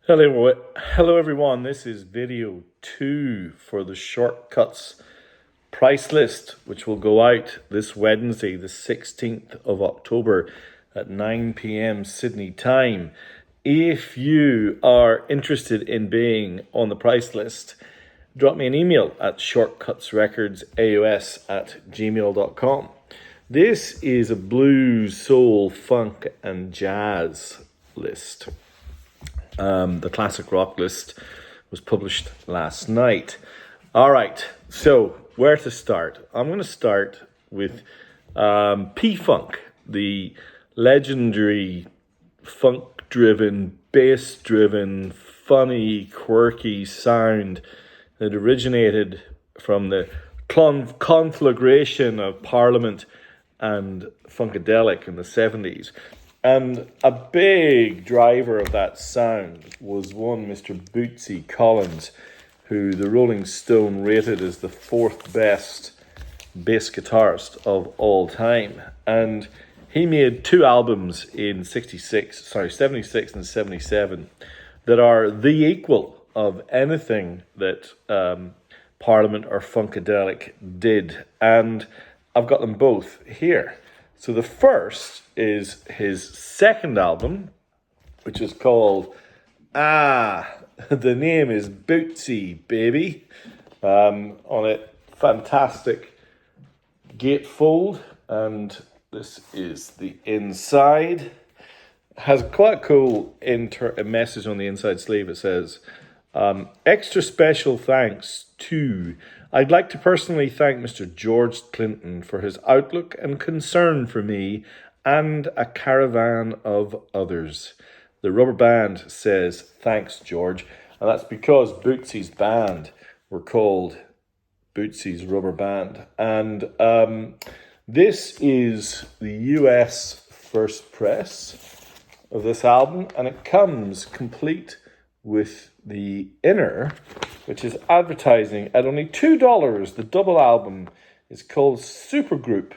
Hello everyone. This is video 2 for the Shortcuts price list, which will go out this Wednesday, the 16th of October at 9 p.m. Sydney time. If you are interested in being on the price list, drop me an email at shortcutsrecordsaus@gmail.com. This is a blues, soul, funk, and jazz list. The classic rock list was published last night. All right, so where to start? I'm going to start with P-Funk, the legendary funk-driven, bass-driven, funny, quirky sound that originated from the conflagration of Parliament and Funkadelic in the 70s. And a big driver of that sound was one Mr. Bootsy Collins, who the Rolling Stone rated as the fourth best bass guitarist of all time. And he made two albums in 76 and 77 that are the equal of anything that Parliament or Funkadelic did. And I've got them both here. So the first is his second album, which is called, the name is Bootsy, baby. On it, fantastic gatefold, and this is the inside. Has quite a cool message on the inside sleeve. It says, extra special thanks to... I'd like to personally thank Mr. George Clinton for his outlook and concern for me and a caravan of others. The rubber band says, thanks, George. And that's because Bootsy's band were called Bootsy's Rubber Band. And this is the US first press of this album. And it comes complete with the inner, which is advertising at only $2. The double album is called Supergroup,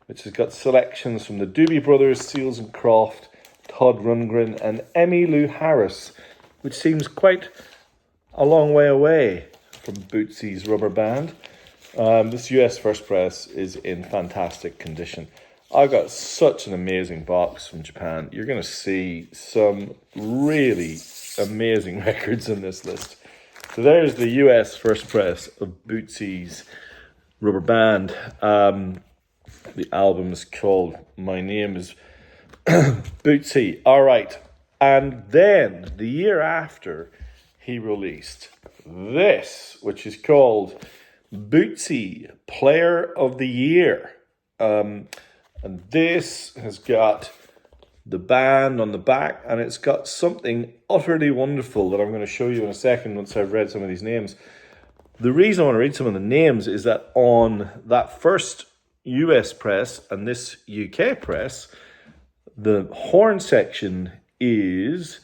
which has got selections from the Doobie Brothers, Seals and Croft, Todd Rundgren, and Emmylou Harris, which seems quite a long way away from Bootsy's Rubber Band. This US first press is in fantastic condition. I got such an amazing box from Japan. You're going to see some really amazing records in this list. So there's the US first press of Bootsy's Rubber Band. The album is called My Name is Bootsy. All right. And then the year after, he released this, which is called Bootsy Player of the Year. And this has got the band on the back, and it's got something utterly wonderful that I'm going to show you in a second once I've read some of these names. The reason I want to read some of the names is that on that first US press and this UK press, the horn section is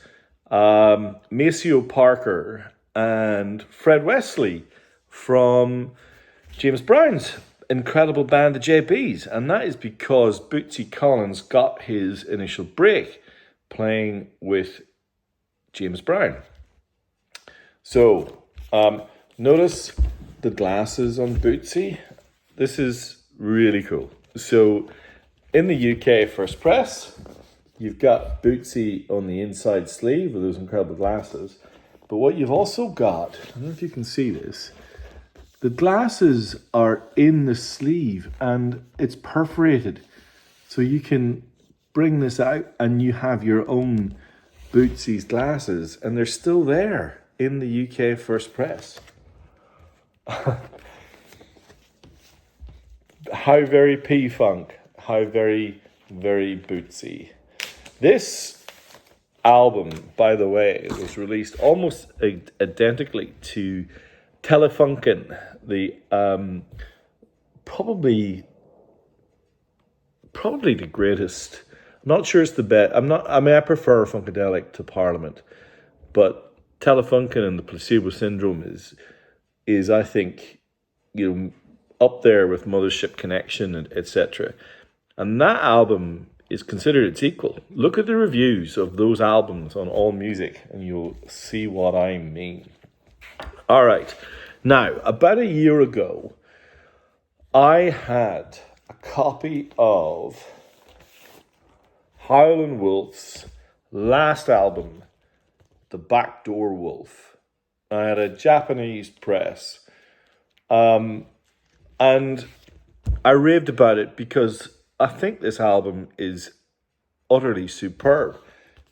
Maceo Parker and Fred Wesley from James Brown's incredible band, the JBs, and that is because Bootsy Collins got his initial break playing with James Brown. So, notice the glasses on Bootsy. This is really cool. So, in the UK first press, you've got Bootsy on the inside sleeve with those incredible glasses. But what you've also got, I don't know if you can see this, the glasses are in the sleeve and it's perforated. So you can bring this out and you have your own Bootsy's glasses, and they're still there in the UK first press. How very P-Funk. How very, very Bootsy. This album, by the way, was released almost identically to Telefunken, the probably the greatest. I'm not sure it's the best. I prefer Funkadelic to Parliament, but Telefunken and the Placebo Syndrome is I think, up there with Mothership Connection and etc. And that album is considered its equal. Look at the reviews of those albums on AllMusic and you'll see what I mean. All right. Now, about a year ago, I had a copy of Howlin Wolf's last album, The Backdoor Wolf. I had a Japanese press. And I raved about it because I think this album is utterly superb.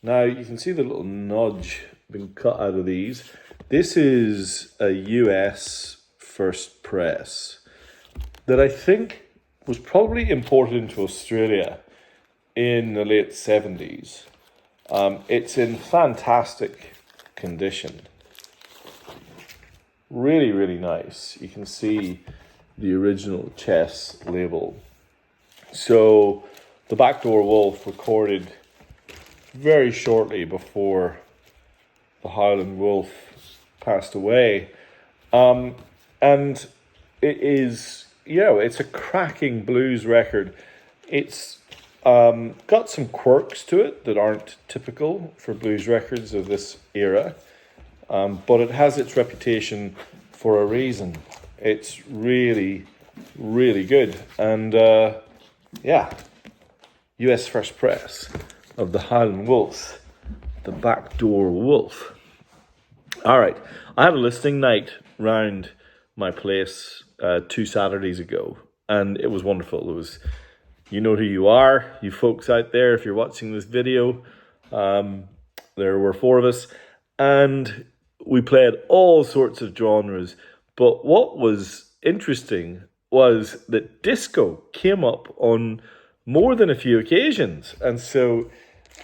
Now, you can see the little nudge being cut out of these. This is a US first press that I think was probably imported into Australia in the late 70s. It's in fantastic condition. Really, really nice. You can see the original chess label. So, The Backdoor Wolf recorded very shortly before the Howlin Wolf passed away. And it is, it's a cracking blues record. It's got some quirks to it that aren't typical for blues records of this era. But it has its reputation for a reason. It's really, really good. And US first press of the Howlin Wolf, The Backdoor Wolf. All right, I had a listening night round my place 2 Saturdays ago, and it was wonderful. It was, you know who you are, you folks out there, if you're watching this video. There were 4 of us, and we played all sorts of genres. But what was interesting was that disco came up on more than a few occasions. And so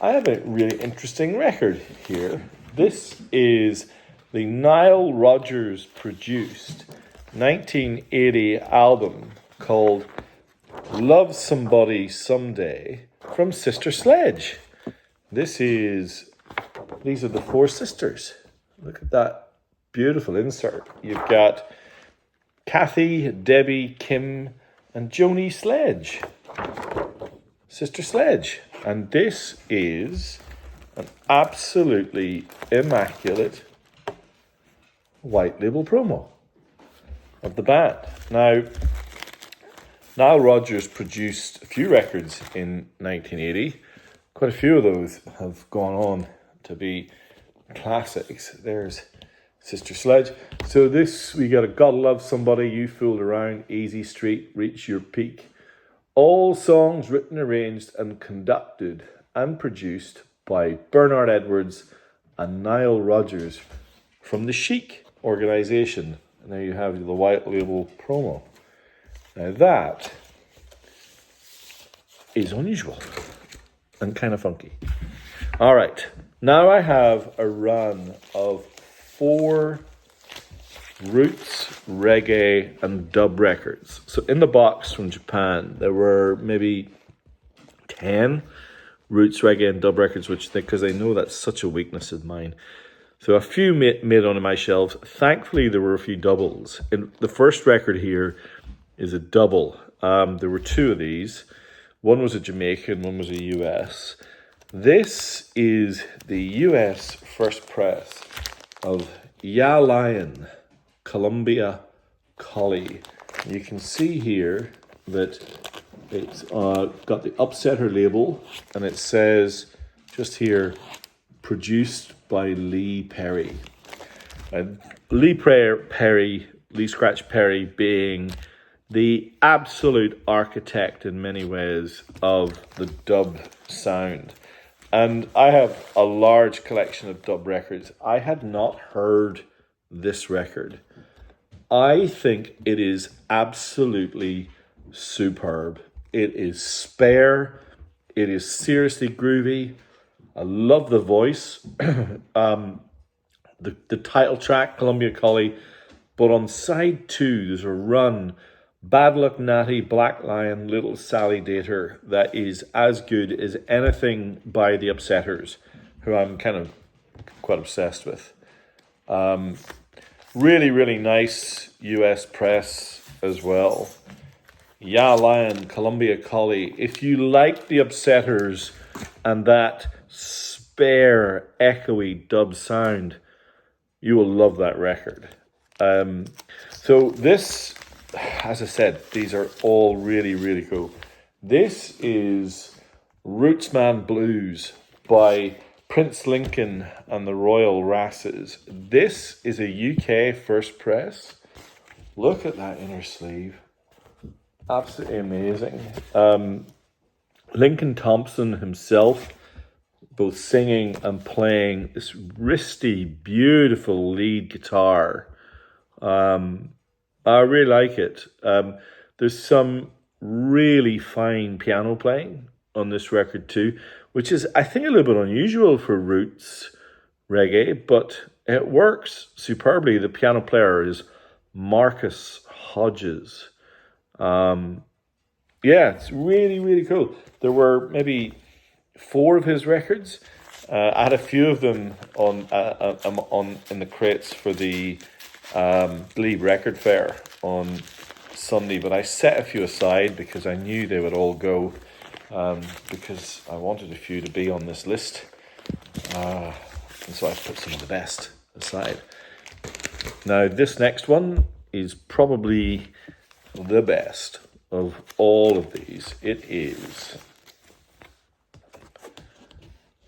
I have a really interesting record here. This is the Nile Rodgers produced 1980 album called Love Somebody Someday from Sister Sledge. These are the 4 sisters. Look at that beautiful insert. You've got Kathy, Debbie, Kim, and Joni Sledge. Sister Sledge. And this is an absolutely immaculate white label promo of the band. Now, Nile Rodgers produced a few records in 1980. Quite a few of those have gone on to be classics. There's Sister Sledge. So this, we got a Gotta Love Somebody, You Fooled Around, Easy Street, Reach Your Peak. All songs written, arranged, and conducted and produced by Bernard Edwards and Nile Rodgers from the Chic organization. And there you have the white label promo. Now that is unusual and kind of funky. All right, now I have a run of 4 roots, reggae, and dub records. So in the box from Japan, there were maybe 10 roots, reggae, and dub records, because I know that's such a weakness of mine. So a few made onto my shelves. Thankfully, there were a few doubles. And the first record here is a double. There were 2 of these. One was a Jamaican, one was a US. This is the US first press of Ya Lion, Columbia Collie. You can see here that it's got the Upsetter label, and it says just here, produced by Lee Perry. Lee Scratch Perry being the absolute architect in many ways of the dub sound. And I have a large collection of dub records. I had not heard this record. I think it is absolutely superb. It is spare. It is seriously groovy. I love the voice. The title track, Columbia Collie. But on side 2, there's a run, Bad Luck Natty, Black Lion, Little Sally Dater, that is as good as anything by the Upsetters, who I'm kind of quite obsessed with. Really, really nice US press as well. Ya Lion, Columbia Collie. If you like the Upsetters and that spare, echoey dub sound, you will love that record. So this, as I said, these are all really, really cool. This is Rootsman Blues by Prince Lincoln and the Royal Rasses. This is a UK first press. Look at that inner sleeve. Absolutely amazing. Lincoln Thompson himself, both singing and playing this wristy, beautiful lead guitar. I really like it. There's some really fine piano playing on this record too, which is, I think, a little bit unusual for roots reggae, but it works superbly. The piano player is Marcus Hodges. Yeah, it's really, really cool. There were maybe 4 of his records. I had a few of them on in the crates for the Glebe Record Fair on Sunday, but I set a few aside because I knew they would all go, because I wanted a few to be on this list, and so I put some of the best aside. Now, this next one is probably the best of all of these. It is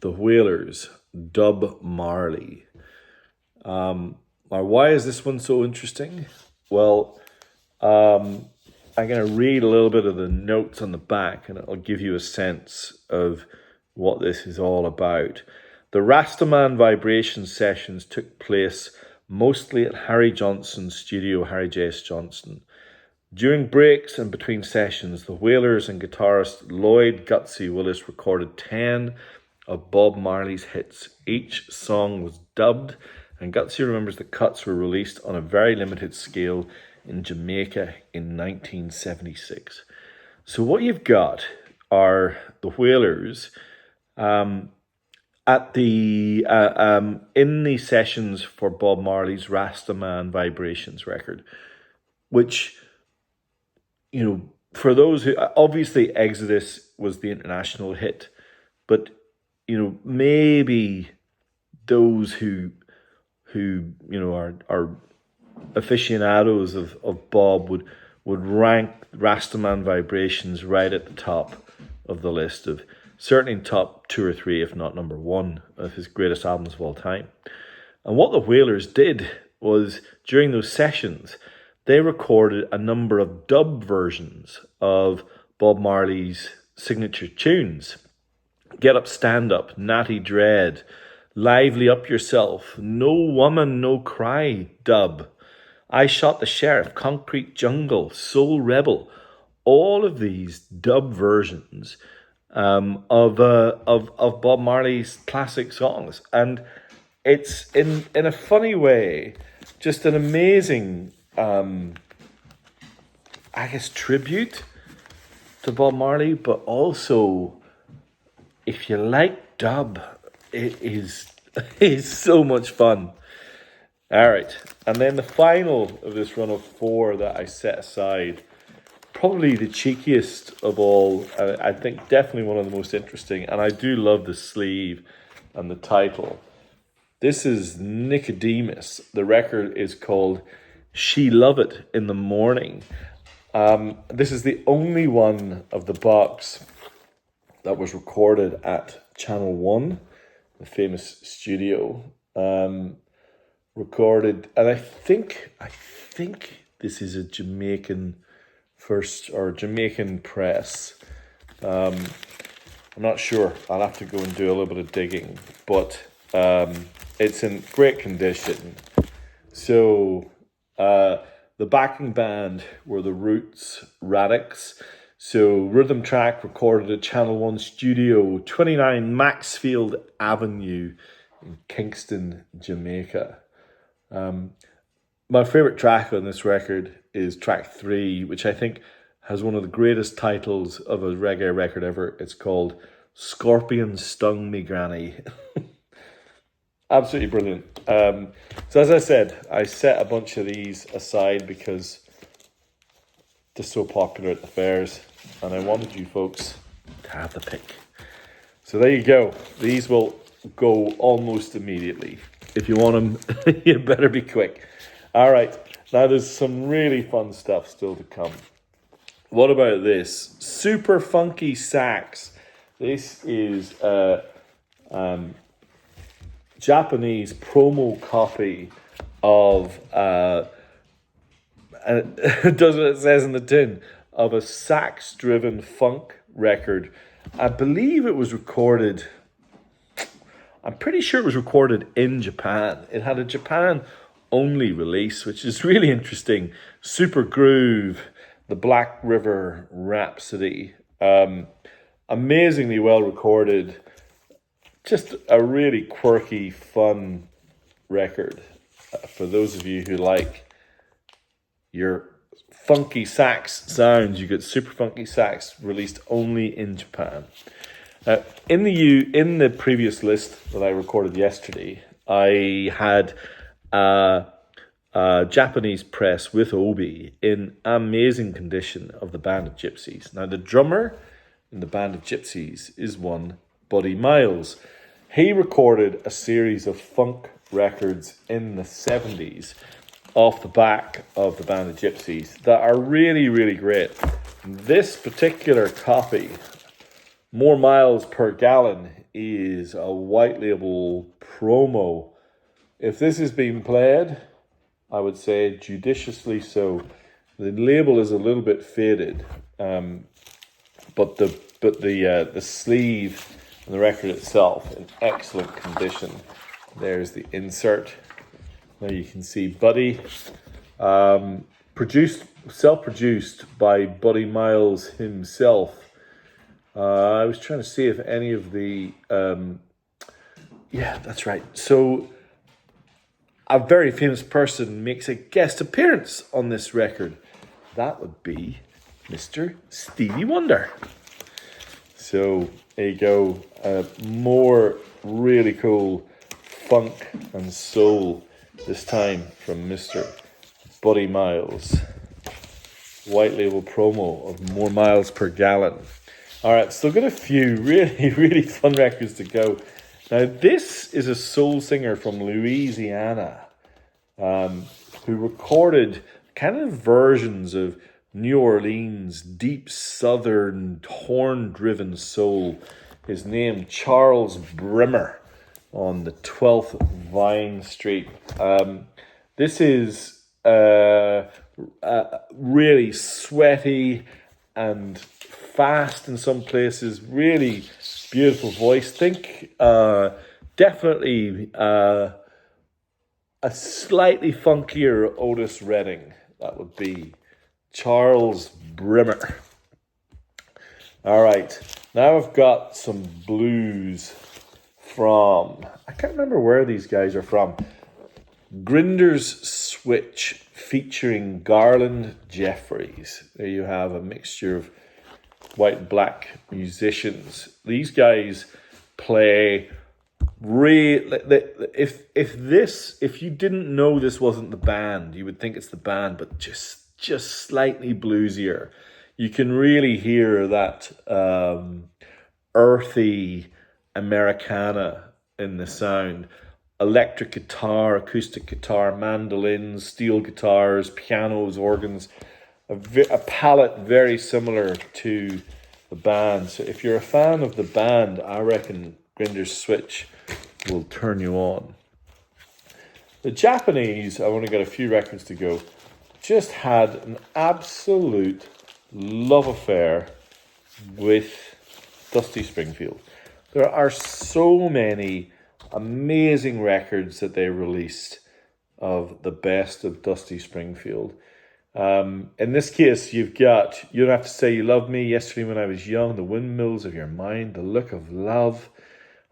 the Whalers, Dub Marley. Now, why is this one so interesting? Well, I'm going to read a little bit of the notes on the back, and it'll give you a sense of what this is all about. The Rastaman Vibration sessions took place mostly at Harry Johnson's studio, Harry J.S. Johnson. During breaks and between sessions, the Whalers and guitarist Lloyd Gutsy Willis recorded 10 of Bob Marley's hits. Each song was dubbed, and Gutsy remembers the cuts were released on a very limited scale in Jamaica in 1976. So what you've got are the Whalers at the in the sessions for Bob Marley's Rastaman Vibrations record, which, you know, for those who, obviously Exodus was the international hit, but, you know, maybe those who you know are aficionados of Bob would rank Rastaman Vibrations right at the top of the list of, certainly in top 2 or 3, if not number 1 of his greatest albums of all time. And what the Whalers did was, during those sessions, they recorded a number of dub versions of Bob Marley's signature tunes. Get Up, Stand Up, Natty Dread, Lively Up Yourself, No Woman, No Cry dub, I Shot the Sheriff, Concrete Jungle, Soul Rebel. All of these dub versions of Bob Marley's classic songs. And it's, in a funny way, just an amazing, I guess, tribute to Bob Marley, but also, if you like dub, it is so much fun. All right, and then the final of this run of 4 that I set aside, probably the cheekiest of all, I think definitely one of the most interesting, and I do love the sleeve and the title. This is Nicodemus. The record is called She Love It in the Morning. This is the only one of the box that was recorded at Channel 1, the famous studio. Recorded, and I think this is a Jamaican first, or Jamaican press. I'm not sure. I'll have to go and do a little bit of digging, but it's in great condition. So the backing band were the Roots Radix. So rhythm track recorded at Channel 1 Studio, 29 Maxfield Avenue in Kingston, Jamaica. My favourite track on this record is track 3, which I think has one of the greatest titles of a reggae record ever. It's called Scorpion Stung Me Granny. Absolutely brilliant. So as I said, I set a bunch of these aside because just so popular at the fairs, and I wanted you folks to have the pick. So there you go. These will go almost immediately. If you want them, you better be quick. All right, now there's some really fun stuff still to come. What about this? Super funky sax. This is a Japanese promo copy of, it does what it says in the tin, of a sax-driven funk record. I believe it was recorded, I'm pretty sure it was recorded in Japan. It had a Japan-only release, which is really interesting. Super Groove, the Black River Rhapsody. Amazingly well recorded. Just a really quirky, fun record. For those of you who like your funky sax sounds, you get super funky sax released only in Japan. In the previous list that I recorded yesterday, I had a Japanese press with Obi in amazing condition of the Band of Gypsies. Now, the drummer in the Band of Gypsies is one Buddy Miles. He recorded a series of funk records in the 70s off the back of the Band of Gypsies that are really, really great. This particular copy, More Miles Per Gallon, is a white label promo. If this is being played, I would say judiciously so. The label is a little bit faded, but the sleeve and the record itself in excellent condition. There's the insert. Now you can see Buddy, self-produced by Buddy Miles himself. I was trying to see if any of the, yeah, that's right. So a very famous person makes a guest appearance on this record. That would be Mr. Stevie Wonder. So there you go. More really cool funk and soul, this time from Mr. Buddy Miles. White label promo of More Miles Per Gallon. All right, still got a few really, really fun records to go. Now, this is a soul singer from Louisiana who recorded kind of versions of New Orleans deep southern horn-driven soul. His name, Charles Brimmer, on the 12th Vine Street. This is really sweaty and fast in some places, really beautiful voice. Think definitely a slightly funkier Otis Redding. That would be Charles Brimmer. All right, now I've got some blues from, I can't remember where these guys are from. Grinder's Switch featuring Garland Jeffries. There you have a mixture of white and black musicians. These guys play if you didn't know this wasn't the band, you would think it's the band, but just slightly bluesier. You can really hear that earthy Americana in the sound. Electric guitar, acoustic guitar, mandolins, steel guitars, pianos, organs. A palette very similar to the band. So if you're a fan of the band, I reckon Grinder's Switch will turn you on. The Japanese, I've only got a few records to go, just had an absolute love affair with Dusty Springfield. There are so many amazing records that they released of the best of Dusty Springfield. In this case, you've got You Don't Have to Say You Love Me, Yesterday When I Was Young, The Windmills of Your Mind, The Look of Love,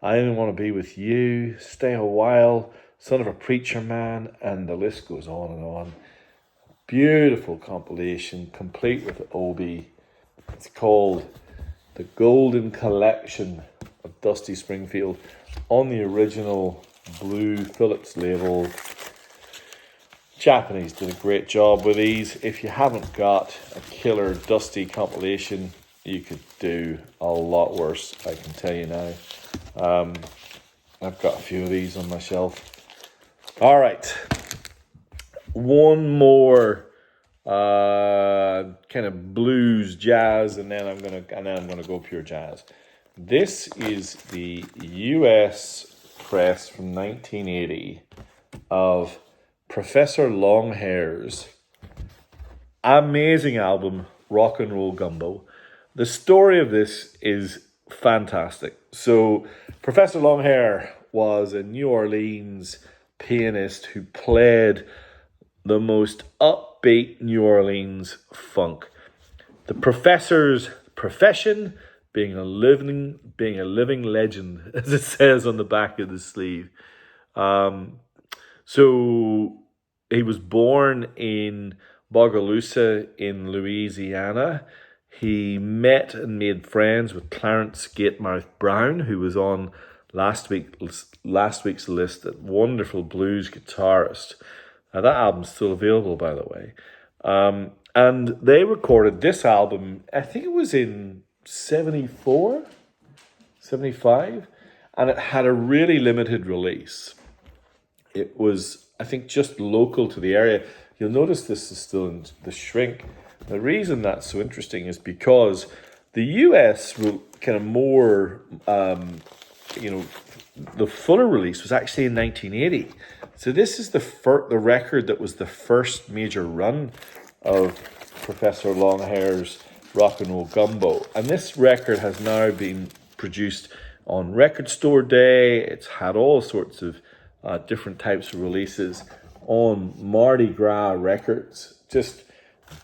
I Didn't Want to Be With You, Stay a While, Son of a Preacher Man, and the list goes on and on. Beautiful compilation, complete with Obi. It's called The Golden Collection of Dusty Springfield on the original Blue Phillips label. Japanese did a great job with these. If you haven't got a killer dusty compilation, you could do a lot worse, I can tell you now. I've got a few of these on my shelf. All right, one more kind of blues jazz, and then I'm gonna go pure jazz. This is the US press from 1980 of Professor Longhair's amazing album, Rock and Roll Gumbo. The story of this is fantastic. So, Professor Longhair was a New Orleans pianist who played the most upbeat New Orleans funk. The professor's profession being a living legend, as it says on the back of the sleeve. So he was born in Bogalusa in Louisiana. He met and made friends with Clarence Gatemouth Brown, who was on last week's list, a wonderful blues guitarist. Now, that album's still available, by the way. And they recorded this album, I think it was in 74, 75, and it had a really limited release. It was, I think, just local to the area. You'll notice this is still in the shrink. The reason that's so interesting is because the US will kind of more, the fuller release was actually in 1980. So this is the record that was the first major run of Professor Longhair's Rock and Roll Gumbo. And this record has now been produced on Record Store Day. It's had all sorts of different types of releases on Mardi Gras Records. Just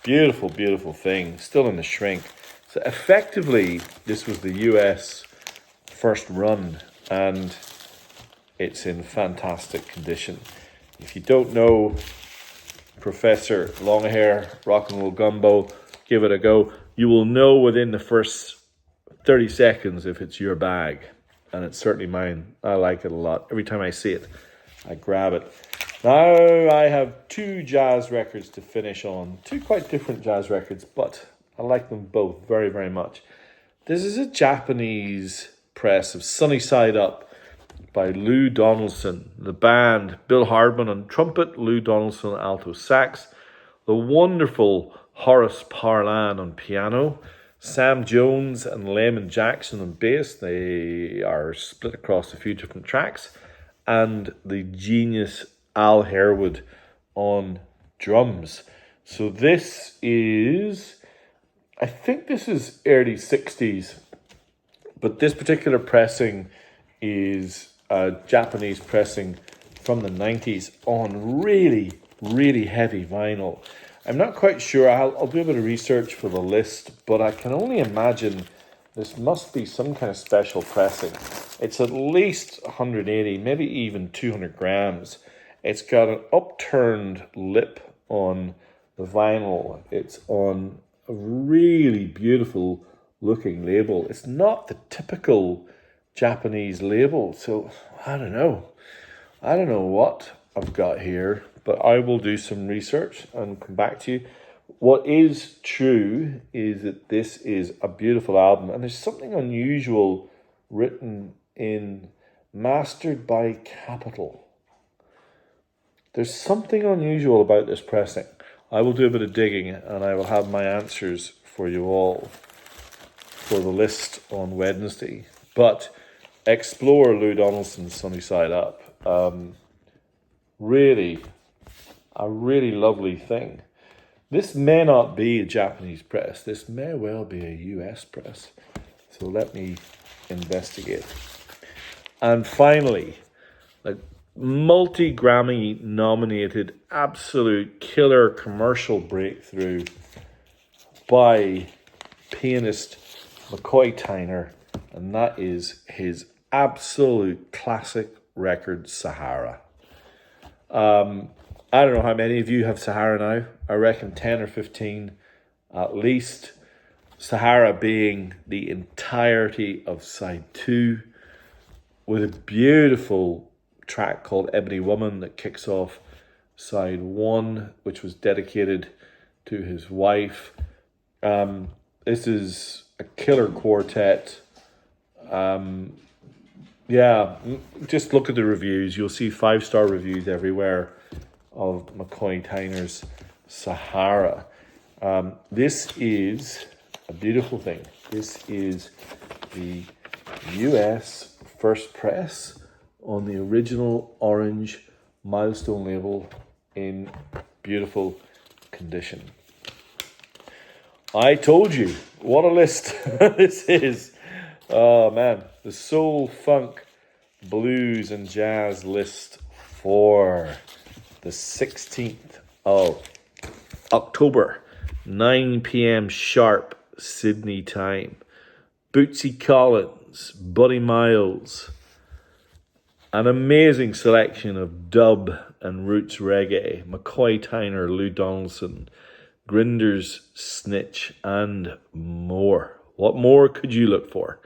beautiful, beautiful thing. Still in the shrink. So effectively, this was the US first run, and it's in fantastic condition. If you don't know Professor Longhair, Rock and Roll Gumbo, give it a go. You will know within the first 30 seconds if it's your bag. And it's certainly mine. I like it a lot. Every time I see it, I grab it. Now I have two jazz records to finish on. Two quite different jazz records, but I like them both very, very much. This is a Japanese press of Sunny Side Up by Lou Donaldson. The band, Bill Hardman on trumpet, Lou Donaldson on alto sax, the wonderful Horace Parlan on piano, Sam Jones and Layman Jackson on bass. They are split across a few different tracks, and the genius Al Harewood on drums. So this is, I think this is early 60s, but this particular pressing is a Japanese pressing from the 90s on really, really heavy vinyl. I'm not quite sure. I'll do a bit of research for the list, but I can only imagine this must be some kind of special pressing. It's at least 180, maybe even 200 grams. It's got an upturned lip on the vinyl. It's on a really beautiful looking label. It's not the typical Japanese label, so I don't know what I've got here, but I will do some research and come back to you. What is true is that this is a beautiful album, and there's something unusual written in mastered by Capitol. There's something unusual about this pressing. I will do a bit of digging, and I will have my answers for you all for the list on Wednesday. But explore Lou Donaldson's Sunny Side Up. Really, a really lovely thing. This may not be a Japanese press. This may well be a US press. So let me investigate. And finally, a multi-Grammy nominated absolute killer commercial breakthrough by pianist McCoy Tyner, and that is his absolute classic record, Sahara. I don't know how many of you have Sahara now. I reckon 10 or 15 at least. Sahara being the entirety of side 2 with a beautiful track called Ebony Woman that kicks off side 1, which was dedicated to his wife. This is a killer quartet. Yeah, just look at the reviews. You'll see 5-star reviews everywhere of McCoy Tyner's Sahara. This is a beautiful thing. This is the US first press on the original orange milestone label in beautiful condition. I told you, what a list this is. Oh man, the soul, funk, blues and jazz list for the 16th of October, 9 p.m. sharp Sydney time. Bootsy Collins, Buddy Miles, an amazing selection of dub and roots reggae, McCoy Tyner, Lou Donaldson, Grinder's Snitch, and more. What more could you look for?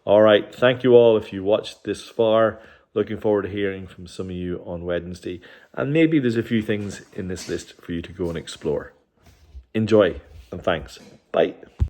All right, thank you all if you watched this far. Looking forward to hearing from some of you on Wednesday. And maybe there's a few things in this list for you to go and explore. Enjoy, and thanks. Bye.